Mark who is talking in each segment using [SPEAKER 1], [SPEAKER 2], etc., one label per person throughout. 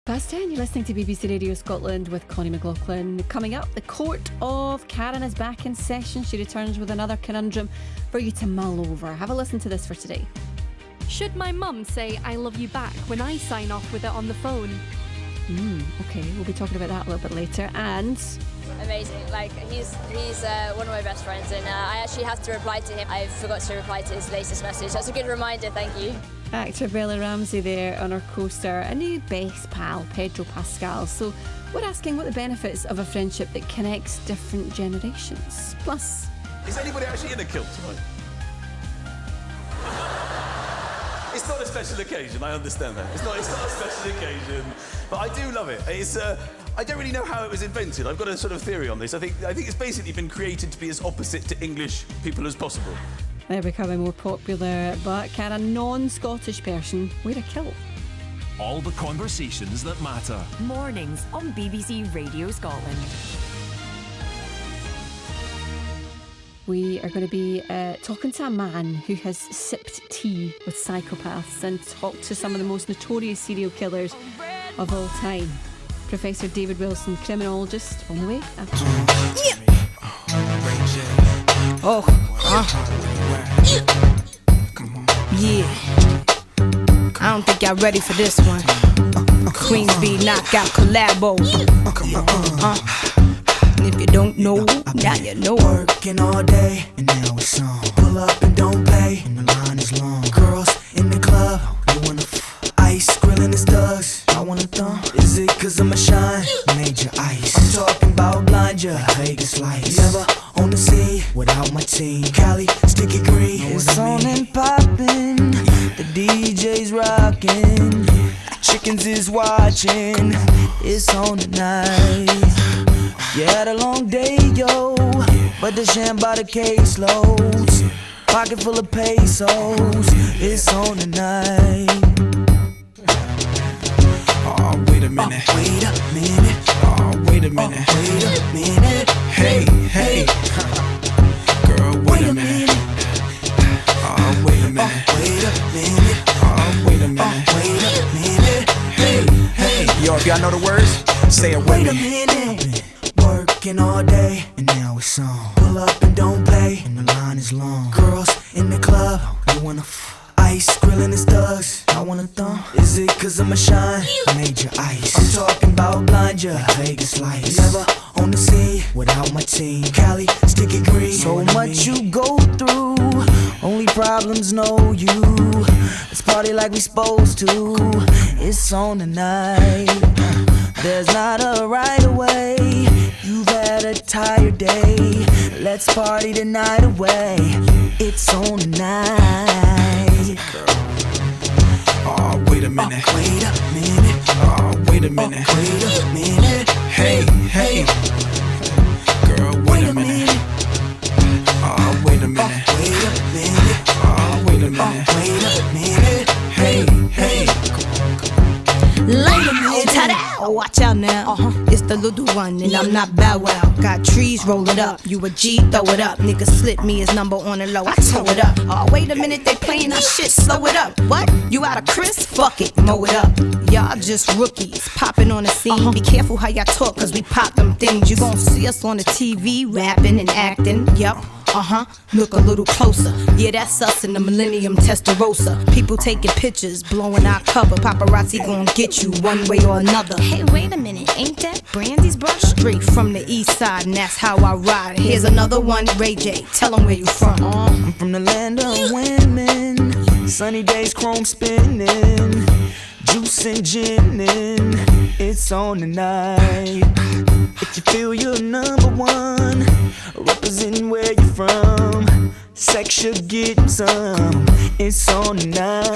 [SPEAKER 1] Past 10, you're listening to BBC Radio Scotland with Connie McLaughlin. Coming up, the Court of Karen is back in session. She returns with another conundrum for you to mull over. Have a listen to this for today.
[SPEAKER 2] Should my mum say I love you back when I sign off with it on the phone?
[SPEAKER 1] Okay, we'll be talking about that a little bit later. And
[SPEAKER 3] amazing, like he's one of my best friends, and I actually had to reply to him. I forgot to reply to his latest message. That's a good reminder, thank you.
[SPEAKER 1] actor Bella Ramsey there on her co-star, a new best pal, Pedro Pascal. So we're asking what the benefits of a friendship that connects different generations. Plus,
[SPEAKER 4] is anybody actually in a kilt tonight? It's not a special occasion, I understand that. It's not a special occasion, but I do love it. I don't really know how it was invented. I've got a sort of theory on this. I think it's basically been created to be as opposite to English people as possible.
[SPEAKER 1] they're becoming more popular, but can a non-Scottish person wear a kilt?
[SPEAKER 5] All the conversations that matter.
[SPEAKER 6] Mornings on BBC Radio Scotland.
[SPEAKER 1] We are going to be talking to a man who has sipped tea with psychopaths and talked to some of the most notorious serial killers of all time. Professor David Wilson, criminologist, on the way after.
[SPEAKER 7] Yeah. I don't think y'all ready for this one. Queensbee knockout collabo. And if you don't know, now you know.
[SPEAKER 8] Working all day, and now it's on. Pull up and don't pay, and the line is long. Girls in the club, you wanna ice, grilling the thugs. I wanna thumb. Is it cause I'm a shine? Major ice. I'm talking about blind ya, Vegas lights. Never on the scene without my team. Cali, sticky green. It's on and poppin'. The DJ's rockin'. Chickens is watching. It's on tonight. You had a long day, yo, but the sham by the caseloads. Pocket full of pesos. It's on tonight.
[SPEAKER 9] Oh, wait a minute.
[SPEAKER 8] Oh, wait a minute.
[SPEAKER 9] Oh, wait a minute.
[SPEAKER 8] Oh, wait a minute.
[SPEAKER 9] Hey, hey. Girl, wait a minute. Oh, wait a minute.
[SPEAKER 8] Oh, wait a minute.
[SPEAKER 9] Oh, wait a minute.
[SPEAKER 8] Oh, wait a minute.
[SPEAKER 9] Hey, hey. Yo, if y'all know the words, say it with
[SPEAKER 8] Wait a
[SPEAKER 9] me.
[SPEAKER 8] minute. Working all day, and now it's on. Pull up and don't pay, and the line is long. Girls in the club, you wanna ice, grilling his thugs. I wanna thumb. Is it cause I'm a shine? Major ice. I'm talking about blind ya, Vegas lights. Never on the scene without my team. Cali, sticky green. So much you go through, only problems know you. Let's party like we supposed to. It's on tonight. There's not a right away. You've had a tired day. Let's party the night away. It's on tonight.
[SPEAKER 9] Oh, wait a minute.
[SPEAKER 8] Oh, wait a minute.
[SPEAKER 9] Oh, wait a minute.
[SPEAKER 8] Oh, wait a minute.
[SPEAKER 9] Hey, hey. Girl, wait a minute. Oh, wait a minute.
[SPEAKER 8] Oh, wait a minute.
[SPEAKER 9] Oh, wait a minute.
[SPEAKER 8] Oh, wait a minute.
[SPEAKER 9] Hey, hey.
[SPEAKER 7] Watch out now, it's the little one and I'm not Bow Wow. Got trees, roll it up, you a G, throw it up. Nigga slip me his number on the low, I tow it up. Oh wait a minute, they playing our shit, slow it up. What? You out of Chris? Fuck it, mow it up. Y'all just rookies, popping on the scene. Be careful how y'all talk, cause we pop them things. You gon' see us on the TV, rapping and acting, yup. Look a little closer. Yeah, that's us in the Millennium Testarossa. People taking pictures, blowing our cover. Paparazzi gon' get you one way or another. Hey, wait a minute, ain't that Brandy's brother? Straight from the east side, and that's how I ride. Here's another one, Ray J. Tell 'em where you from.
[SPEAKER 8] I'm from the land of women. Sunny days, chrome spinning. Juice and ginning. It's on tonight. If you feel you're number one, representing where you're from, sex you're getting some. It's on tonight.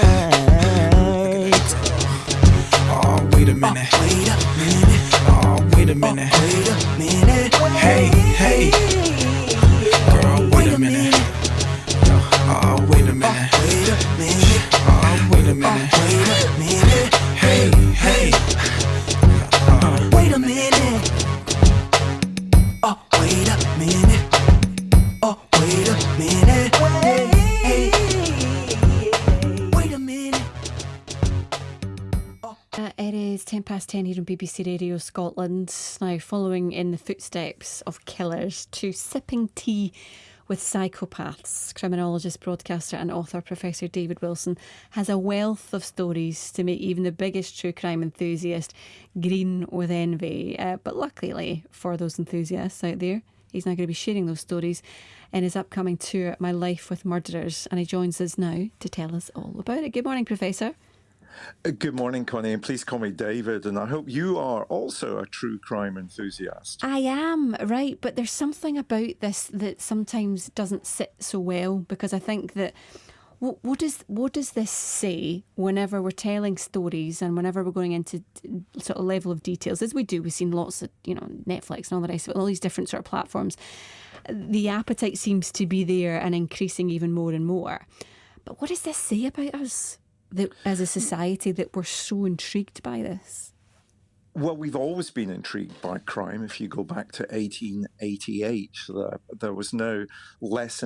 [SPEAKER 9] Oh, wait a minute.
[SPEAKER 8] Oh, wait a minute.
[SPEAKER 9] Oh, wait a minute.
[SPEAKER 8] Oh, wait a minute.
[SPEAKER 9] Hey, hey. Girl, wait a minute. Oh, wait a minute.
[SPEAKER 8] Wait a minute.
[SPEAKER 9] Oh, wait a minute.
[SPEAKER 8] Wait a minute.
[SPEAKER 9] Hey, hey.
[SPEAKER 8] Wait a minute. Oh, wait a minute. Oh, wait a minute. Hey, hey. Wait a minute.
[SPEAKER 1] It is 10 10 here on BBC Radio Scotland. Now, following in the footsteps of killers to sipping tea with psychopaths, criminologist, broadcaster and author Professor David Wilson has a wealth of stories to make even the biggest true crime enthusiast green with envy. But luckily for those enthusiasts out there, he's now going to be sharing those stories in his upcoming tour, My Life with Murderers, and he joins us now to tell us all about it. Good morning, Professor.
[SPEAKER 10] Good morning, Connie, and please call me David, and I hope you are also a true crime enthusiast.
[SPEAKER 1] I am, right, but there's something about this that sometimes doesn't sit so well, because I think that what does this say whenever we're telling stories and whenever we're going into sort of level of details, as we do, we've seen lots of, Netflix and all the rest of it, all these different sort of platforms. The appetite seems to be there and increasing even more and more. But what does this say about us? That as a society that we're so intrigued by this?
[SPEAKER 10] Well, we've always been intrigued by crime. If you go back to 1888, there was no less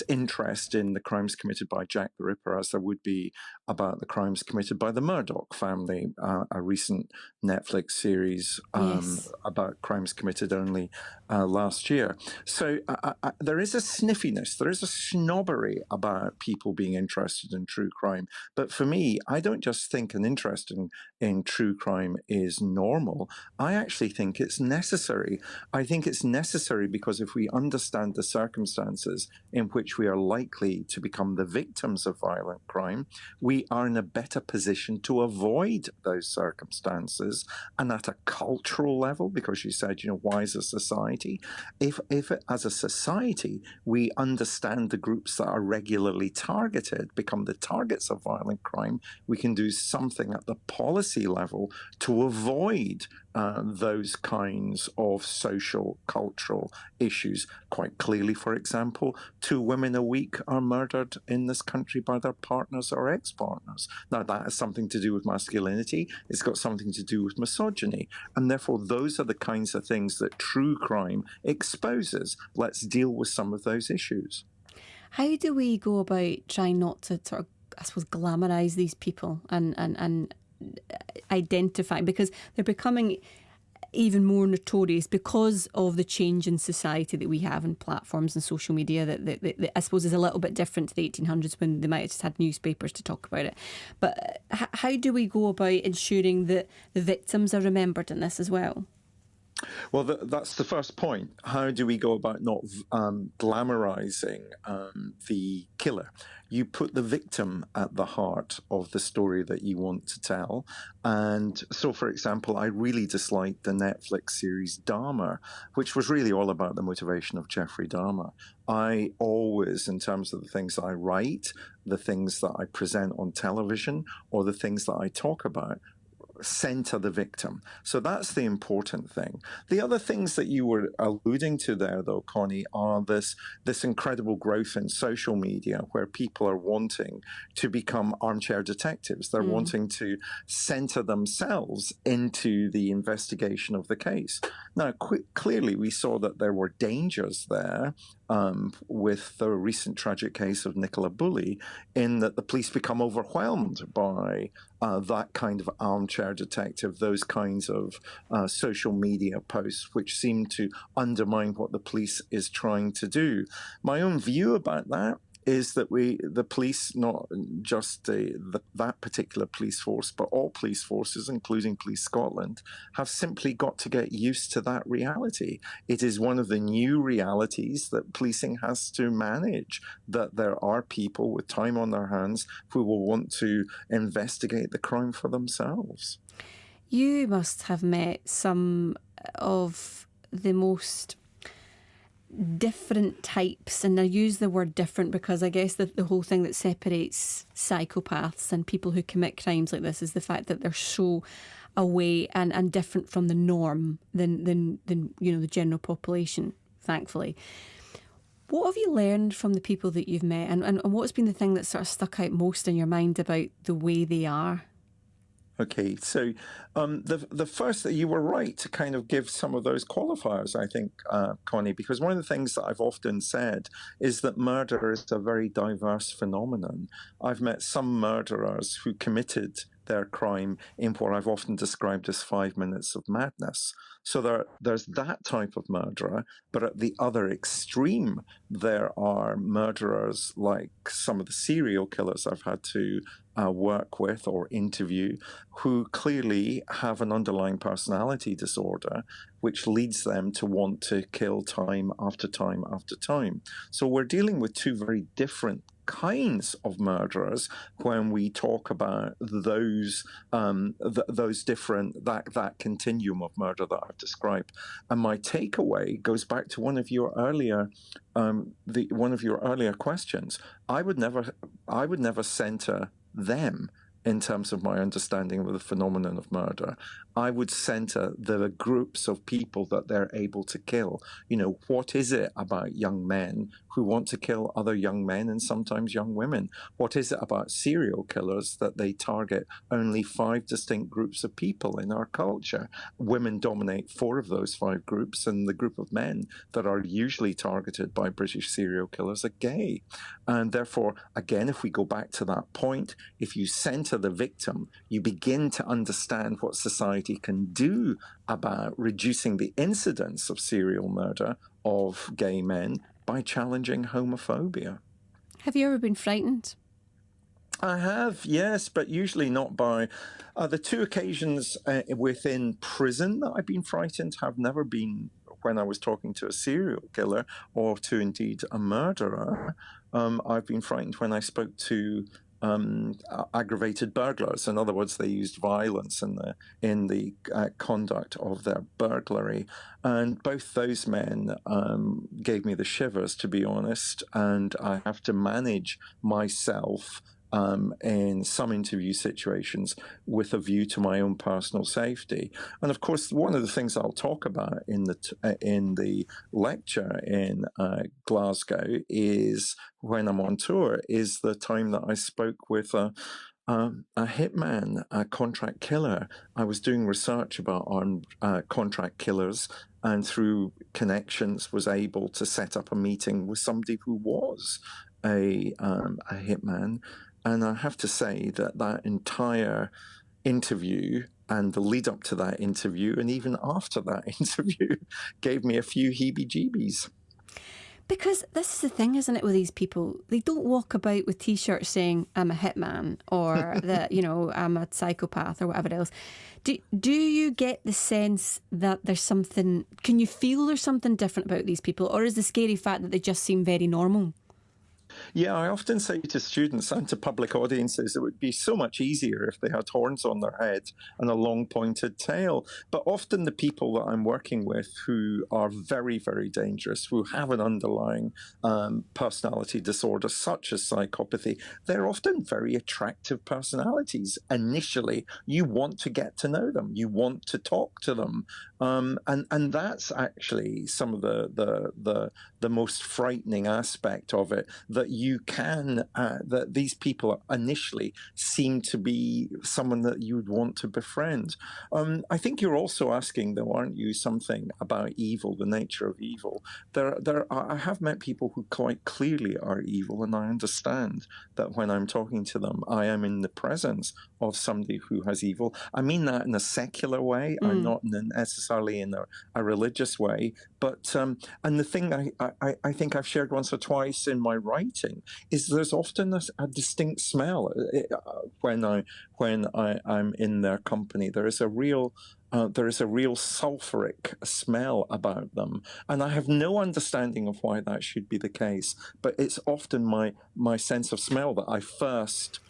[SPEAKER 10] interest in the crimes committed by Jack the Ripper as there would be about the crimes committed by the Murdoch family, a recent Netflix series about crimes committed only last year. So there is a sniffiness, there is a snobbery about people being interested in true crime. But for me, I don't just think an interest in true crime is normal. I actually think it's necessary. I think it's necessary because if we understand the circumstances in which we are likely to become the victims of violent crime, we are in a better position to avoid those circumstances. And at a cultural level, because you said, why as a society? If as a society, we understand the groups that are regularly targeted, become the targets of violent crime, we can do something at the policy level to avoid those kinds of social, cultural issues. Quite clearly, for example, 2 women a week are murdered in this country by their partners or ex-partners. Now, that has something to do with masculinity. It's got something to do with misogyny. And therefore, those are the kinds of things that true crime exposes. Let's deal with some of those issues.
[SPEAKER 1] How do we go about trying not to sort of, I suppose, glamorise these people and identify, because they're becoming even more notorious because of the change in society that we have in platforms and social media that I suppose is a little bit different to the 1800s when they might have just had newspapers to talk about it. But how do we go about ensuring that the victims are remembered in this as well?
[SPEAKER 10] Well, that's the first point. How do we go about not glamorizing the killer? You put the victim at the heart of the story that you want to tell. And so, for example, I really disliked the Netflix series Dahmer, which was really all about the motivation of Jeffrey Dahmer. I always, in terms of the things I write, the things that I present on television, or the things that I talk about, center the victim. So that's the important thing. The other things that you were alluding to there, though, Connie, are this incredible growth in social media where people are wanting to become armchair detectives. They're wanting to center themselves into the investigation of the case. Now, clearly, we saw that there were dangers there with the recent tragic case of Nicola Bulley, in that the police become overwhelmed by that kind of armchair detective, those kinds of social media posts, which seem to undermine what the police is trying to do. My own view about that is that the police, not just that particular police force, but all police forces, including Police Scotland, have simply got to get used to that reality. It is one of the new realities that policing has to manage, that there are people with time on their hands who will want to investigate the crime for themselves.
[SPEAKER 1] You must have met some of the most different types, and I use the word different because I guess the whole thing that separates psychopaths and people who commit crimes like this is the fact that they're so away and different from the norm than the general population, thankfully. What have you learned from the people that you've met, and what's been the thing that sort of stuck out most in your mind about the way they are?
[SPEAKER 10] Okay, so the first, that you were right to kind of give some of those qualifiers, I think, Connie, because one of the things that I've often said is that murder is a very diverse phenomenon. I've met some murderers who committed their crime in what I've often described as 5 minutes of madness. So there's that type of murderer, but at the other extreme, there are murderers like some of the serial killers I've had to work with or interview, who clearly have an underlying personality disorder, which leads them to want to kill time after time after time. So we're dealing with two very different kinds of murderers when we talk about those different that continuum of murder that I've described. And my takeaway goes back to one of your earlier questions. I would never center them in terms of my understanding of the phenomenon of murder. I would center the groups of people that they're able to kill. You know, what is it about young men who want to kill other young men and sometimes young women? What is it about serial killers that they target only 5 distinct groups of people in our culture? Women dominate 4 of those 5 groups, and the group of men that are usually targeted by British serial killers are gay. And therefore, again, if we go back to that point, if you center the victim, you begin to understand what society can do about reducing the incidence of serial murder of gay men by challenging homophobia.
[SPEAKER 1] Have you ever been frightened?
[SPEAKER 10] I have, yes, but usually not by... the 2 occasions within prison that I've been frightened have never been when I was talking to a serial killer or to indeed a murderer. I've been frightened when I spoke to aggravated burglars. In other words, they used violence in the conduct of their burglary. And both those men gave me the shivers, to be honest, and I have to manage myself in some interview situations with a view to my own personal safety. And of course, one of the things I'll talk about in the lecture in Glasgow is when I'm on tour, is the time that I spoke with a hitman, a contract killer. I was doing research about armed contract killers, and through connections was able to set up a meeting with somebody who was a hitman. And I have to say that entire interview and the lead up to that interview, and even after that interview, gave me a few heebie-jeebies.
[SPEAKER 1] Because this is the thing, isn't it, with these people? They don't walk about with T-shirts saying, I'm a hitman, or that, I'm a psychopath, or whatever else. Do you get the sense that there's something, can you feel there's something different about these people? Or is the scary fact that they just seem very normal?
[SPEAKER 10] Yeah, I often say to students and to public audiences, it would be so much easier if they had horns on their head and a long pointed tail. But often the people that I'm working with who are very, very dangerous, who have an underlying personality disorder such as psychopathy, they're often very attractive personalities. Initially, you want to get to know them. You want to talk to them. And that's actually some of the most frightening aspect of it, that you can, that these people initially seem to be someone that you would want to befriend. I think you're also asking, though, aren't you, something about evil, the nature of evil. I have met people who quite clearly are evil, and I understand that when I'm talking to them, I am in the presence of somebody who has evil. I mean that in a secular way. I'm not necessarily in a religious way. But and the thing I think I've shared once or twice in my writing is there's often a distinct smell when I'm in their company. There is a real sulfuric smell about them, and I have no understanding of why that should be the case. But it's often my sense of smell that I first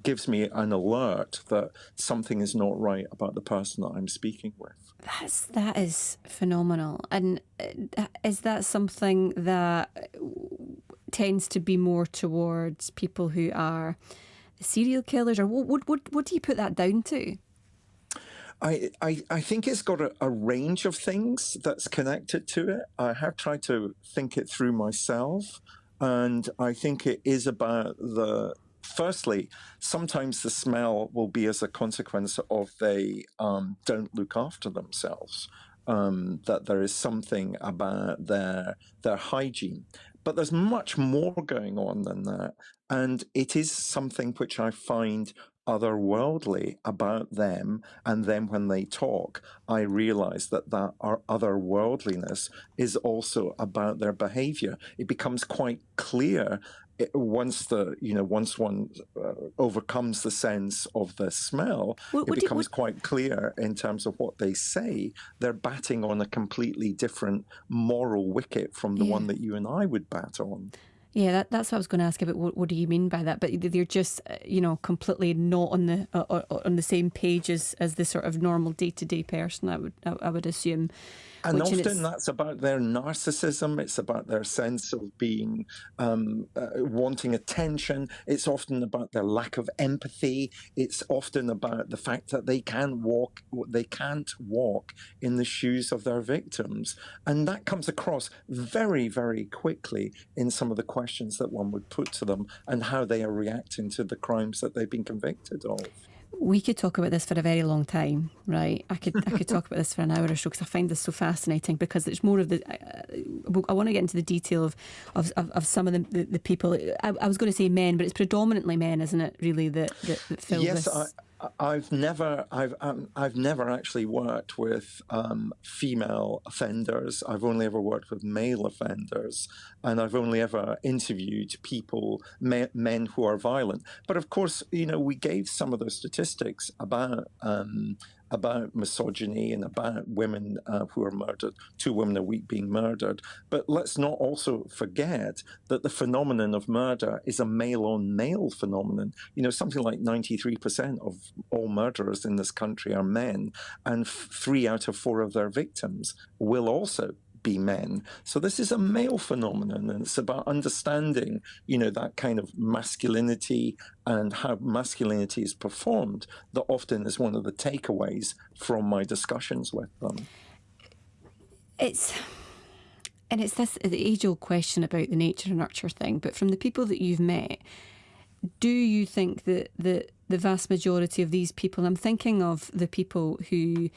[SPEAKER 10] gives me an alert that something is not right about the person that I'm speaking with.
[SPEAKER 1] That is phenomenal. And is that something that tends to be more towards people who are serial killers, or what do you put that down to?
[SPEAKER 10] I think it's got a range of things that's connected to it. I have tried to think it through myself, and I think it is about firstly, sometimes the smell will be as a consequence of they don't look after themselves, that there is something about their hygiene. But there's much more going on than that. And it is something which I find otherworldly about them, and then when they talk, I realize that our otherworldliness is also about their behavior. It becomes quite clear once one overcomes the sense of the smell. It becomes quite clear in terms of what they say. They're batting on a completely different moral wicket from the one that you and I would bat on.
[SPEAKER 1] Yeah, that's what I was going to ask about. What do you mean by that? But they're just, completely not on the same page as the sort of normal day-to-day person. I would assume.
[SPEAKER 10] And often that's about their narcissism. It's about their sense of being wanting attention. It's often about their lack of empathy. It's often about the fact that they can't walk in the shoes of their victims, and that comes across very, very quickly in some of the questions that one would put to them and how they are reacting to the crimes that they've been convicted of.
[SPEAKER 1] We could talk about this for a very long time, right? I could talk about this for an hour or so, because I find this so fascinating, because it's more of the... I want to get into the detail of some of the people. I was going to say men, but it's predominantly men, isn't it, really, that fill this?
[SPEAKER 10] Yes, I've never actually worked with female offenders. I've only ever worked with male offenders, and I've only ever interviewed people, men who are violent. But of course, we gave some of those statistics about misogyny and about women who are murdered, 2 women a week being murdered. But let's not also forget that the phenomenon of murder is a male-on-male phenomenon. Something like 93% of all murderers in this country are men, and 3 out of 4 of their victims will also be men. So this is a male phenomenon, and it's about understanding, that kind of masculinity and how masculinity is performed that often is one of the takeaways from my discussions with them.
[SPEAKER 1] It's this the age-old question about the nature and nurture thing, but from the people that you've met, do you think that the vast majority of these people, I'm thinking of the people who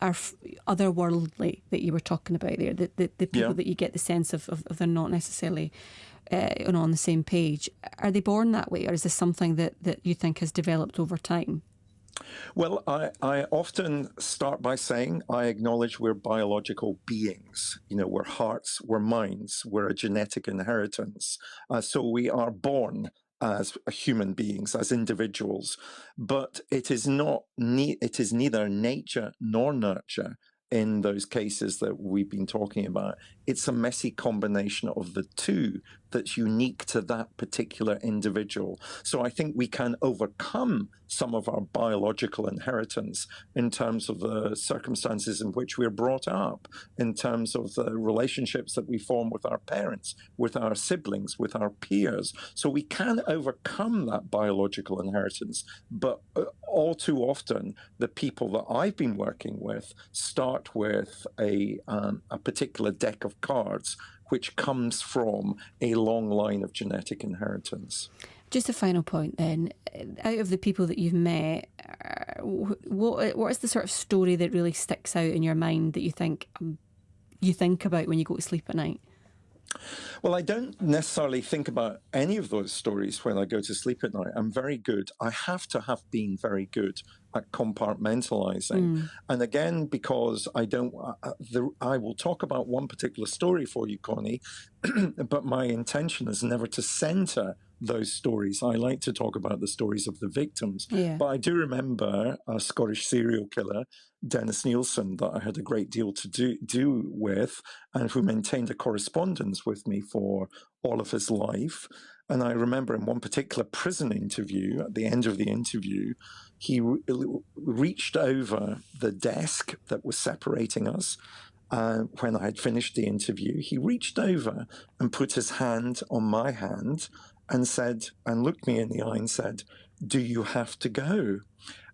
[SPEAKER 1] are otherworldly that you were talking about there, the people that you get the sense of they're not necessarily on the same page. Are they born that way, or is this something that you think has developed over time?
[SPEAKER 10] Well, I often start by saying I acknowledge we're biological beings. We're hearts, we're minds, we're a genetic inheritance. So we are born as human beings, as individuals, but it is neither nature nor nurture in those cases that we've been talking about. It's a messy combination of the two that's unique to that particular individual. So I think we can overcome some of our biological inheritance in terms of the circumstances in which we're brought up, in terms of the relationships that we form with our parents, with our siblings, with our peers. So we can overcome that biological inheritance, but all too often, the people that I've been working with start with a particular deck of cards, which comes from a long line of genetic inheritance.
[SPEAKER 1] Just a final point then. Out of the people that you've met, what is the sort of story that really sticks out in your mind that you think about when you go to sleep at night?
[SPEAKER 10] Well, I don't necessarily think about any of those stories when I go to sleep at night. I'm very good. I have to have been very good at compartmentalizing. And again, because I will talk about one particular story for you, Connie, but my intention is never to center those stories. I like to talk about the stories of the victims. Yeah. But I do remember a Scottish serial killer, Dennis Nielsen, that I had a great deal to do with, and who maintained a correspondence with me for all of his life. And I remember in one particular prison interview, at the end of the interview, he reached over the desk that was separating us. When I had finished the interview, he reached over and put his hand on my hand and said, and looked me in the eye and said, "Do you have to go?"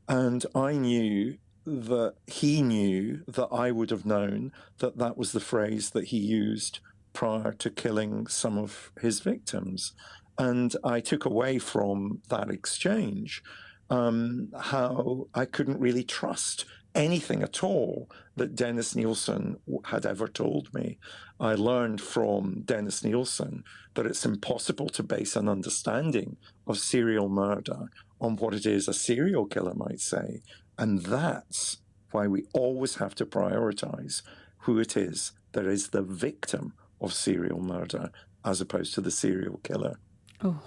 [SPEAKER 10] And I knew that he knew that I would have known that that was the phrase that he used prior to killing some of his victims. And I took away from that exchange how I couldn't really trust anything at all that Dennis Nielsen had ever told me. I learned from Dennis Nielsen that it's impossible to base an understanding of serial murder on what it is a serial killer might say. And that's why we always have to prioritize who it is that is the victim of serial murder as opposed to the serial killer.
[SPEAKER 1] Oh,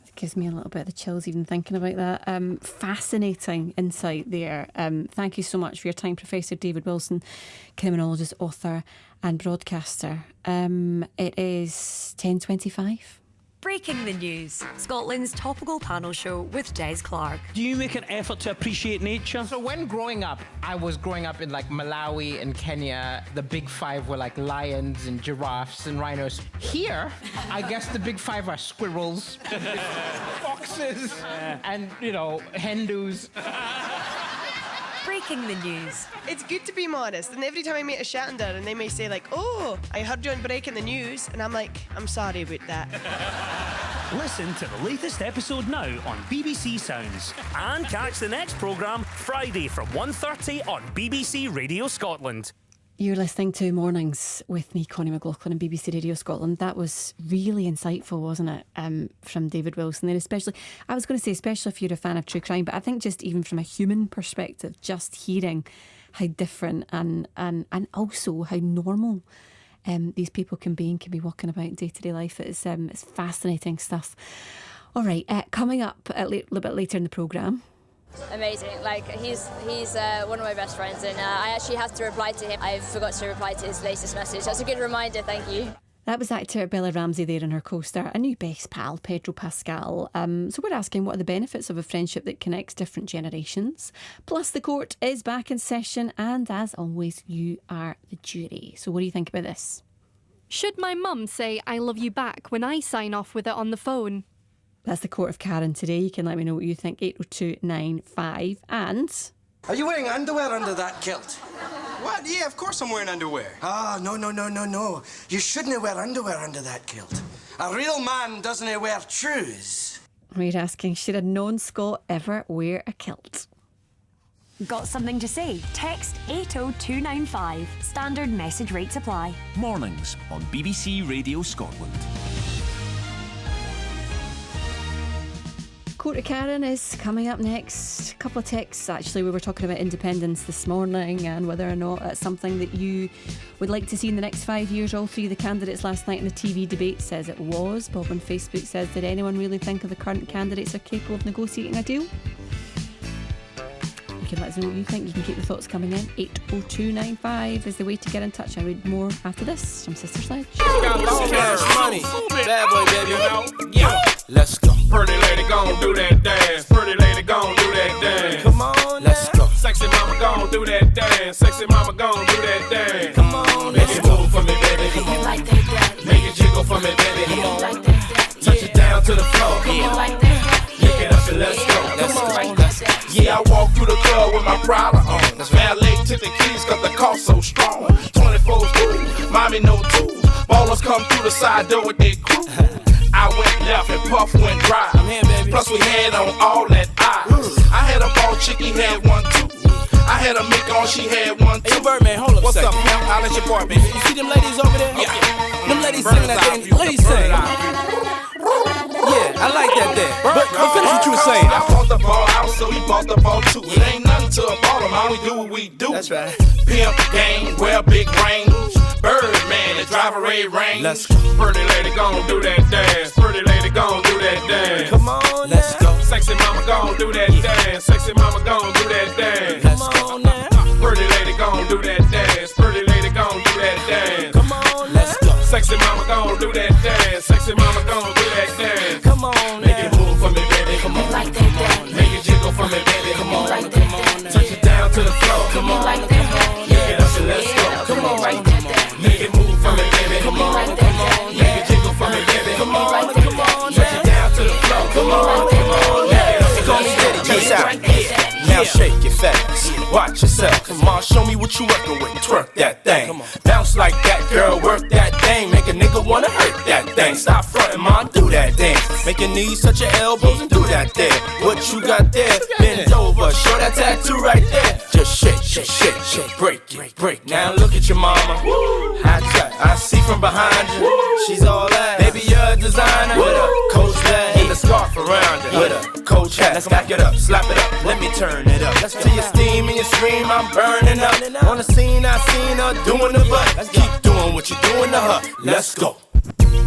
[SPEAKER 1] it gives me a little bit of the chills even thinking about that. Fascinating insight there. Thank you so much for your time, Professor David Wilson, criminologist, author and broadcaster. It is 10:25.
[SPEAKER 6] Breaking the news. Scotland's topical panel show with Des Clark.
[SPEAKER 11] Do you make an effort to appreciate nature?
[SPEAKER 12] So when growing up, I was growing up in like Malawi and Kenya. The big five were like lions and giraffes and rhinos. Here, I guess the big five are squirrels, foxes, and, you know, Hindus.
[SPEAKER 6] Breaking the news.
[SPEAKER 13] It's good to be modest, and every time I meet a Shatterer and they may say like, "Oh, I heard you on Breaking the News," and I'm like, "I'm sorry about that."
[SPEAKER 14] Listen to the latest episode now on BBC Sounds. And catch the next programme Friday from 1:30 on BBC Radio Scotland.
[SPEAKER 1] You're listening to Mornings with me, Connie McLaughlin, on BBC Radio Scotland. That was really insightful, wasn't it, from David Wilson? And especially, I was going to say, especially if you're a fan of true crime, but I think just even from a human perspective, just hearing how different and also how normal these people can be and can be walking about in day-to-day life. It's fascinating stuff. All right, coming up a little bit later in the programme.
[SPEAKER 3] Amazing. Like, he's one of my best friends, and I actually have to reply to him. I forgot to reply to his latest message. That's a good reminder, thank you.
[SPEAKER 1] That was actor Bella Ramsey there and her co-star, a new best pal, Pedro Pascal. So we're asking, what are the benefits of a friendship that connects different generations? Plus, the court is back in session, and as always, you are the jury. So what do you think about this?
[SPEAKER 2] Should my mum say I love you back when I sign off with it on the phone?
[SPEAKER 1] That's the Court of Karen today. You can let me know what you think, 80295. And...
[SPEAKER 15] Are you wearing underwear under that kilt?
[SPEAKER 16] What? Yeah, of course I'm wearing underwear.
[SPEAKER 15] Ah, no. You shouldn't wear underwear under that kilt. A real man doesn't wear shoes.
[SPEAKER 1] We're asking, should a non-Scot ever wear a kilt?
[SPEAKER 6] Got something to say? Text 80295. Standard message rates apply.
[SPEAKER 5] Mornings on BBC Radio Scotland.
[SPEAKER 1] Court of Karen is coming up next. A couple of texts, actually. We were talking about independence this morning and whether or not it's something that you would like to see in the next 5 years. All three of the candidates last night in the TV debate says it was. Bob on Facebook says, did anyone really think of the current candidates are capable of negotiating a deal? You can let us know what you think. You can keep the thoughts coming in. 80295 is the way to get in touch. I'll read more after this from Sister Sledge.
[SPEAKER 16] Cash money, bad boy, baby. Yeah. Let's go. Pretty lady gon' do that dance. Pretty lady gon' do that dance. Come on, let's go. Sexy mama gon' do that dance. Sexy mama gon' do that dance. Come on, make it move for me, baby. Come on, like that. Make it jiggle for me, baby. Come on, like that. Touch it down to the floor. Come on, like that. Pick it up and let's go. Let's go. Yeah, I walk through the club with my Prada on. Valet took the keys 'cause the car so strong. 24's cool, mommy no tools. Ballers come through the side door with their crew. I went left and Puff went dry. Plus we had on all that eyes. I had a ball chick, he had one too. I had a mick on, she had one too. Hey, Birdman, hold up. What's up, man? I'll let your boy, baby. You see them ladies over there? Yeah. Them ladies singing that thing. Ladies sing. Yeah, I like that there. But finish what you were saying. I bought the ball out, so he bought the ball too. It ain't nothing to a baller, man. We do what we do. That's right. Pimp game, wear big rings. Birdman, the drive a red range. Let's go. Pretty lady gon' do that dance. Pretty lady gon' do that dance. Come on, let's go. Sexy mama gon' do that dance. Sexy mama gon' do that dance. Come on now. Pretty lady gon' do that dance. Pretty lady gon' do that dance. Come on, let's go. Sexy mama gon' do that dance. Sexy mama gon' do that dance. Come on, make it move for me, baby. Come on, like that. Make it jiggle for me, baby. Come on, like that. Touch it down to the floor. Come on, like that. Pick it up and let's go. Come on, like that. Make it move for me, baby. Come on, like that. Make it jiggle for me, baby. Come on, like that. Touch it down to the floor. Come on, come on. Call me Diddy. Peace out. Now shake your facts. watch yourself. Come on, show me what you working with. Twerk that thing. Bounce like that, girl, work that thing. Make a nigga wanna hurt that thing. Stop frontin', ma, do that dance. Make your knees touch your elbows and do that there. What you got there? Bend over, show that tattoo right there. Just shake, shake, shake, shake, break it, break. Now look at your mama. Hot shot, I see from behind you. She's all that. Baby, you're a designer. With a coach bag and a scarf around it. With a coach hat. Let's back it up, slap it up. Let me turn it up. Till you steam and you scream, I'm burning up. On the scene, I seen her doing the butt. Keep doing what you're doing to her. Let's go.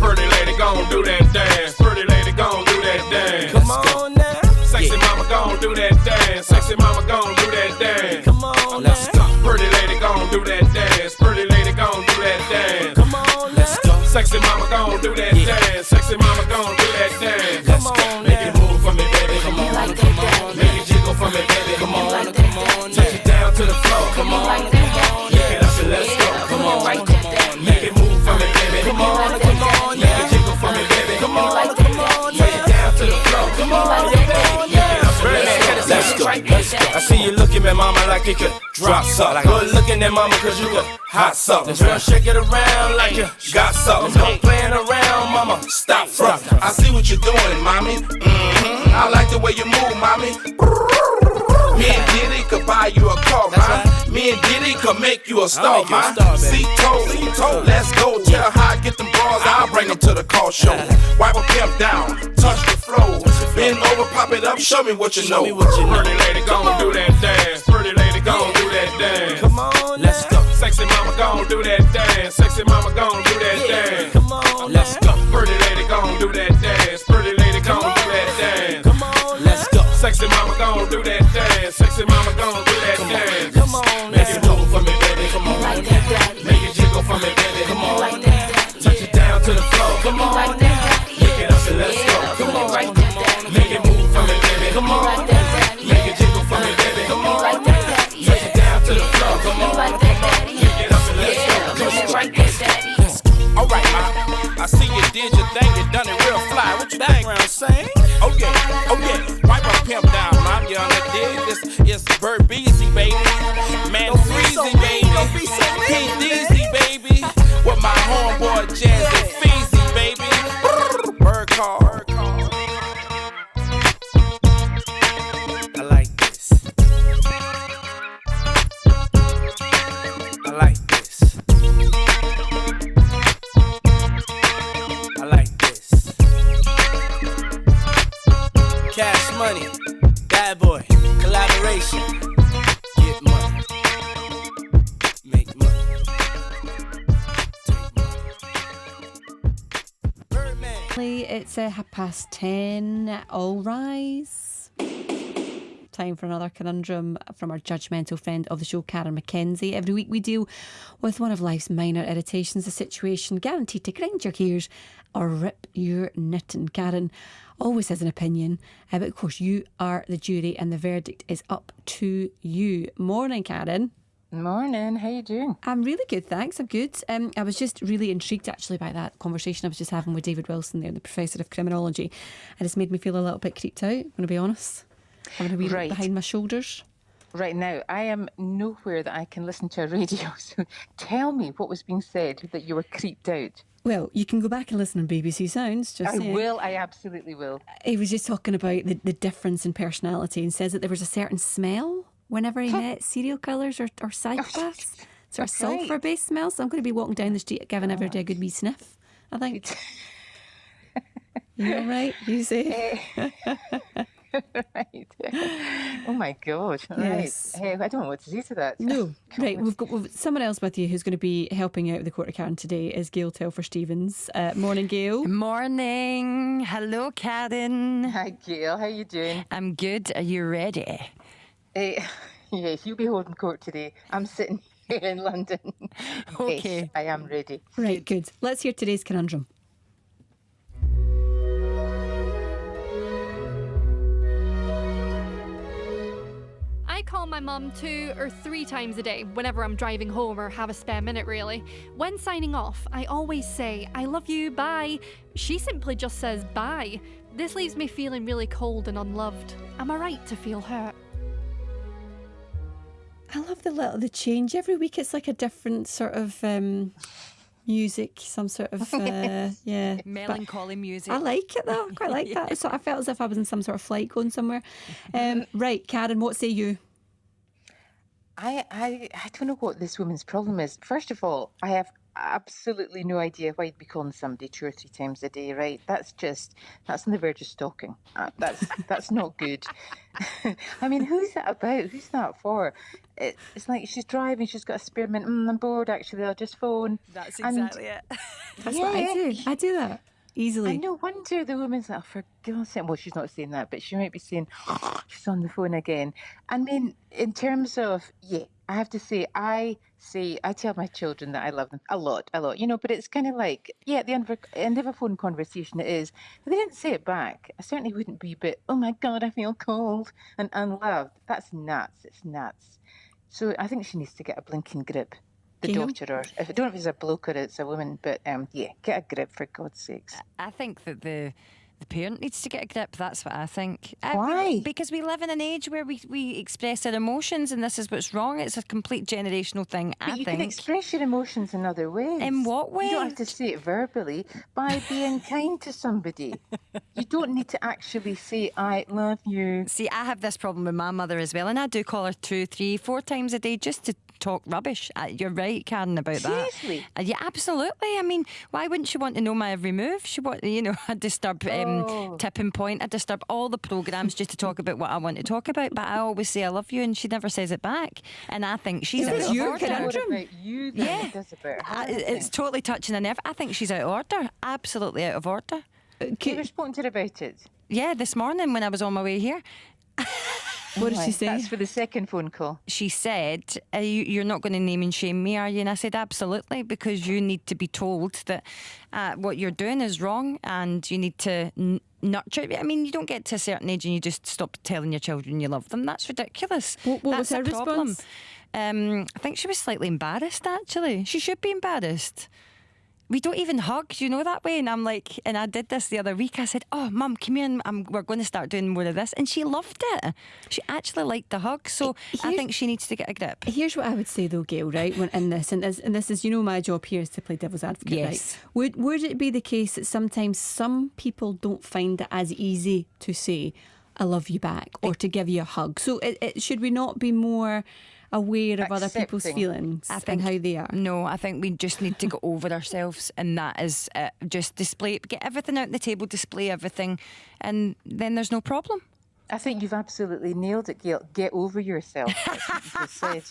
[SPEAKER 17] Pretty lady gon' do that dance. Pretty lady gon' do that dance.
[SPEAKER 16] Come on now.
[SPEAKER 17] Sexy mama gon' do that dance. Sexy mama gon' do that dance.
[SPEAKER 16] Come on, let's go.
[SPEAKER 17] Pretty lady gon' do that dance. Pretty lady gon' do that dance.
[SPEAKER 16] Come on, let's go.
[SPEAKER 17] Sexy mama gon' do that dance. Sexy mama gon' do that dance.
[SPEAKER 16] Come on,
[SPEAKER 17] make it move for me, baby. Come on, come on. Make it jiggle for me, baby. Come on, come on. Take it down to the floor. Come on, yeah, that's it. Let's go. Come on, make it move for me, baby. Come on, come on. Make it jiggle for me, baby. Come on, come on. Take it down to the floor. Come on, yeah,
[SPEAKER 16] let's go. I see you looking at mama like you could drop something. Good looking at mama cause you could hot something. Girl, shake it around like you got something. Don't playing around, mama. Stop frontin'. I see what you're doing, mommy. I like the way you move, mommy. Me and Diddy could buy you a car, man. Me and Diddy could make you a star, man. See-toe, let's go. Tell how I get them bras, I'll bring them to the car show. Wipe a pimp down, touch the flow. Bend over, pop it up, show me what you know.
[SPEAKER 17] Pretty lady gon' do that dance. Pretty lady gon' do that dance.
[SPEAKER 16] Come on, let's go.
[SPEAKER 17] Sexy mama gon' do that dance. Sexy mama gon' do that dance.
[SPEAKER 16] Come on, let's go.
[SPEAKER 17] Pretty lady gon' do that dance. Pretty lady gon' do that dance.
[SPEAKER 16] Come on, let's go.
[SPEAKER 17] Sexy mama gon' do that dance. Sexy mama gon' do that dance.
[SPEAKER 16] Come on,
[SPEAKER 17] make it move for me, baby. Come on, make it jiggle for me, baby. Come on, touch it down to the floor. Come on, make it up and let's go. Come on, make it move for me, baby. Come on, make it jiggle for me, baby. Come on, touch it down to the floor. Come on, make it up and let's go.
[SPEAKER 16] Alright, ma, I see you did your thing, you done it real fly. What you background saying?
[SPEAKER 17] Oh yeah, wipe a pimp down, mom. You understand? This is Bird Beezy, baby. Man, Freezy, baby. P. Deezy, baby. With my homeboy Jazzy Feezy, baby. Bird car.
[SPEAKER 16] I like this. I like this. I like this. Cash Money, Bad Boy, collaboration. Get money, make money, take money. Birdman.
[SPEAKER 1] It's 10:30. All rise. Time for another conundrum from our judgmental friend of the show, Karen McKenzie. Every week we deal with one of life's minor irritations, a situation guaranteed to grind your gears or rip your knitting. Karen always has an opinion, but of course you are the jury and the verdict is up to you. Morning, Karen.
[SPEAKER 18] Morning, how you doing?
[SPEAKER 1] I'm really good, thanks. I'm good. I was just really intrigued actually by that conversation I was just having with David Wilson there, the Professor of Criminology, and it's made me feel a little bit creeped out, I'm going to be honest. Having a wee look behind my shoulders.
[SPEAKER 18] Right now, I am nowhere that I can listen to a radio, so tell me what was being said that you were creeped out.
[SPEAKER 1] Well, you can go back and listen on BBC Sounds. Just
[SPEAKER 18] I
[SPEAKER 1] saying.
[SPEAKER 18] will, I absolutely will.
[SPEAKER 1] He was just talking about the difference in personality and says that there was a certain smell whenever he met serial killers or psychopaths. Sort of sulphur-based smell. So I'm going to be walking down the street giving everybody a good wee sniff, I think. You all right? You say?
[SPEAKER 18] Right. Oh my God.
[SPEAKER 1] Yes.
[SPEAKER 18] Right. Hey, I don't know what to say to that.
[SPEAKER 1] No. Right. We've got someone else with you who's going to be helping out with the Court of Karen today is Gail Telfer-Stevens. Morning, Gail.
[SPEAKER 19] Morning. Hello, Karen.
[SPEAKER 18] Hi, Gail. How you doing?
[SPEAKER 19] I'm good. Are you ready?
[SPEAKER 18] Yes, you'll be holding court today. I'm sitting here in London.
[SPEAKER 19] Okay.
[SPEAKER 18] Yes, I am ready.
[SPEAKER 1] Right, good. Let's hear today's conundrum.
[SPEAKER 2] I call my mum 2 or 3 times a day whenever I'm driving home or have a spare minute, really. When signing off, I always say, I love you, bye. She simply just says bye. This leaves me feeling really cold and unloved. Am I right to feel hurt?
[SPEAKER 1] I love the change. Every week it's like a different sort of music, some sort of, yeah.
[SPEAKER 19] Melancholy music.
[SPEAKER 1] I like it though, I quite like that. So I felt as if I was in some sort of flight going somewhere. Right, Karen, what say you?
[SPEAKER 18] I don't know what this woman's problem is. First of all, I have absolutely no idea why you'd be calling somebody 2 or 3 times a day, right? That's on the verge of stalking. That's not good. I mean, who's that about? Who's that for? It's like she's driving, she's got a spare minute. I'm bored, actually, I'll just phone.
[SPEAKER 19] That's exactly it.
[SPEAKER 1] That's what I do. I do that easily.
[SPEAKER 18] And no wonder the woman's like, for God's sake, well, she's not saying that, but she might be saying, she's on the phone again. I mean, in terms of, I have to say, I tell my children that I love them a lot, but it's kind of like, at the end of a phone conversation it is, if they didn't say it back, I certainly wouldn't be, but, oh my God, I feel cold and unloved. That's nuts. It's nuts. So I think she needs to get a blinking grip. The daughter, or I don't know if it's a bloke or it's a woman, but get a grip for God's sakes.
[SPEAKER 19] I think that the parent needs to get a grip. That's what I think.
[SPEAKER 18] Why?
[SPEAKER 19] Because we live in an age where we express our emotions, and this is what's wrong. It's a complete generational thing.
[SPEAKER 18] But you can express your emotions in other ways.
[SPEAKER 19] In what way?
[SPEAKER 18] You don't have to say it verbally. By being kind to somebody. You don't need to actually say, I love you.
[SPEAKER 19] See, I have this problem with my mother as well, and I do call her 2, 3, 4 times a day just to talk rubbish. You're right, Karen, about that.
[SPEAKER 18] Seriously?
[SPEAKER 19] Yeah, absolutely. I mean, why wouldn't she want to know my every move? She want, I disturb Tipping Point. I disturb all the programmes just to talk about what I want to talk about. But I always say I love you, and she never says it back. And I think she's out of order.
[SPEAKER 18] What about you then?
[SPEAKER 19] Yeah,
[SPEAKER 18] It does about her,
[SPEAKER 19] it's totally touching a nerve. I think she's out of order. Absolutely out of order.
[SPEAKER 18] You were spoken to her about it?
[SPEAKER 19] Yeah, this morning when I was on my way here.
[SPEAKER 1] What did she say?
[SPEAKER 18] That's for the second phone call.
[SPEAKER 19] She said, you're not going to name and shame me, are you? And I said, absolutely, because you need to be told that what you're doing is wrong and you need to nurture. I mean, you don't get to a certain age and you just stop telling your children you love them. That's ridiculous.
[SPEAKER 1] What was her response?
[SPEAKER 19] I think she was slightly embarrassed, actually. She should be embarrassed. We don't even hug, you know, that way. And I'm like, and I did this the other week. I said, oh, Mum, come here and we're going to start doing more of this. And she loved it. She actually liked the hug. So I think she needs to get a grip.
[SPEAKER 1] Here's what I would say, though, Gail, right, in this, and this is, my job here is to play devil's advocate,
[SPEAKER 19] yes.
[SPEAKER 1] Right? Would it be the case that sometimes some people don't find it as easy to say, I love you back, or to give you a hug? So should we not be more aware of other people's feelings and how they are?
[SPEAKER 19] No, I think we just need to get over ourselves, and that is just get everything out on the table, display everything, and then there's no problem.
[SPEAKER 18] I think you've absolutely nailed it, Gail. Get over yourself. That's what you just said.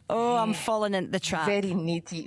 [SPEAKER 19] Oh, I'm falling into the trap.
[SPEAKER 18] Very needy.